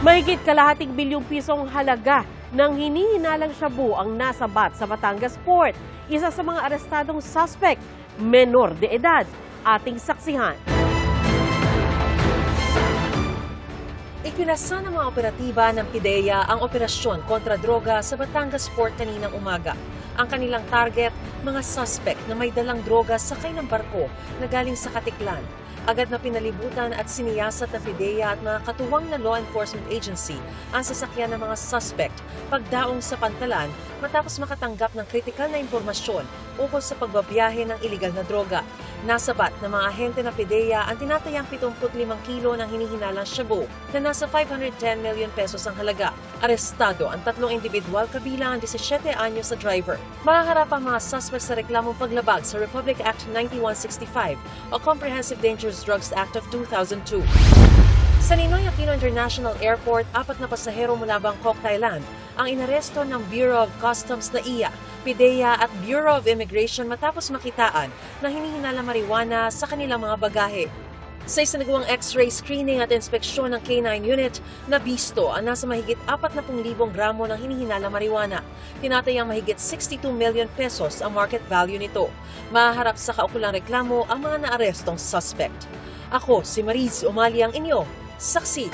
Mahigit kalahating bilyong pisong halaga ng hinihinalang shabu ang nasabat sa Batangas Port. Isa sa mga arestadong suspect, menor de edad. Ating saksihan. Ipinasa ng mga operatiba ng PIDEA ang operasyon kontra droga sa Batangas Port kaninang umaga. Ang kanilang target, mga suspect na may dalang droga sakay ng barko na galing sa Katiklan. Agad na pinalibutan at siniyasat ng PIDEA at mga katuwang na law enforcement agency ang sasakyan ng mga suspect pagdaong sa Pantalan matapos makatanggap ng kritikal na impormasyon ukol sa pagbabiyahe ng iligal na droga. Nasabat ng mga ahente ng PIDEA ang tinatayang 75 kilo ng hinihinalang shabu na nasa 510 million pesos ang halaga. Arestado ang 3 individual kabilang ang 17 anyos sa driver. Mahaharap ang mga suspect sa reklamong paglabag sa Republic Act 9165 o Comprehensive Dangerous Drugs Act of 2002. Sa Ninoy Aquino International Airport, 4 na pasahero mula Bangkok, Thailand ang inaresto ng Bureau of Customs na iya, PIDEA at Bureau of Immigration matapos makitaan na hinihinalang marijuana sa kanilang mga bagahe. Sa isinagawang X-ray screening at inspeksyon ng K9 unit, nabisto ang nasa mahigit 40,000 gramo ng hinihinalang marijuana. Tinatayang mahigit 62 million pesos ang market value nito. Mahaharap sa kaukulang reklamo ang mga naarestong suspect. Ako si Mariz Umali ang inyong saksi.